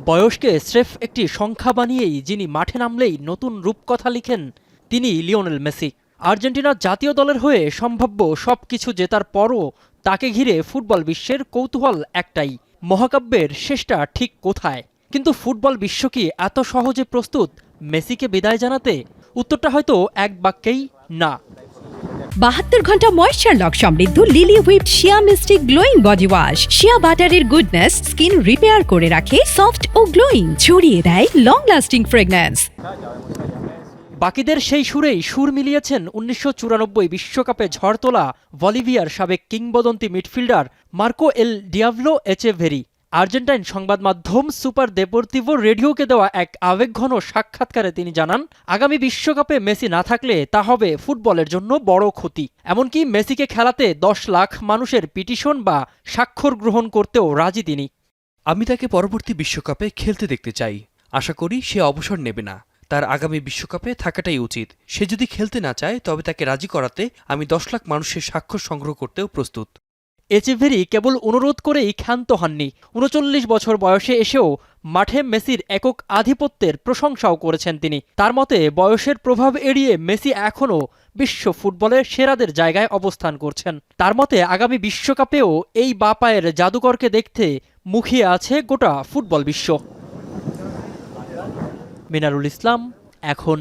বয়সকে স্রেফ একটি সংখ্যা বানিয়েই যিনি মাঠে নামলেই নতুন রূপকথা লিখেন তিনি লিওনেল মেসি। আর্জেন্টিনার জাতীয় দলের হয়ে সম্ভাব্য সবকিছু জেতার পরও তাকে ঘিরে ফুটবল বিশ্বের কৌতূহল একটাই, মহাকাব্যের শেষটা ঠিক কোথায়। কিন্তু ফুটবল বিশ্ব কি এত সহজে প্রস্তুত মেসিকে বিদায় জানাতে? উত্তরটা হয়তো এক বাক্যেই না। 72 ঘন্টা ময়েশ্চার লক সমৃদ্ধ লিলি হুইপড শিয়া মিস্টিক গ্লোয়িং বডি ওয়াশ। শিয়া বাটারের গুডনেস স্কিন রিপেয়ার করে রাখে সফট ও গ্লোয়িং, ছড়িয়ে দেয় লং লাস্টিং ফ্রেগন্যান্স। বাকিদের সেই সুরেই সুর মিলিয়েছেন ১৯৯৪ বিশ্বকাপে ঝড় তোলা বলিভিয়ার সাবেক কিংবদন্তি মিডফিল্ডার মার্কো এল ডিয়াভলো এচেভেরি। আর্জেন্টাইন সংবাদ মাধ্যম সুপার দেপোর্তিভো রেডিওকে দেওয়া এক আবেগঘন সাক্ষাৎকারে তিনি জানান, আগামী বিশ্বকাপে মেসি না থাকলে তা হবে ফুটবলের জন্য বড় ক্ষতি। এমনকি মেসিকে খেলাতে ১০ লাখ মানুষের পিটিশন বা স্বাক্ষর গ্রহণ করতেও রাজি তিনি। আমি তাকে পরবর্তী বিশ্বকাপে খেলতে দেখতে চাই। আশা করি সে অবসর নেবে না। তার আগামী বিশ্বকাপে থাকাটাই উচিত। সে যদি খেলতে না চায় তবে তাকে রাজি করাতে আমি ১০ লাখ মানুষের স্বাক্ষর সংগ্রহ করতেও প্রস্তুত। এচেভেরি কেবল অনুরোধ করেই ক্ষান্ত হননি। ৩৯ বছর বয়সে এসেও মাঠে মেসির একক আধিপত্যের প্রশংসাও করেছেন তিনি। তার মতে বয়সের প্রভাব এড়িয়ে মেসি এখনও বিশ্ব ফুটবলের সেরাদের জায়গায় অবস্থান করছেন। তার মতে আগামী বিশ্বকাপেও এই বাঁ পায়ের জাদুকরকে দেখতে মুখিয়ে আছে গোটা ফুটবল বিশ্ব। মিনারুল ইসলাম, এখন।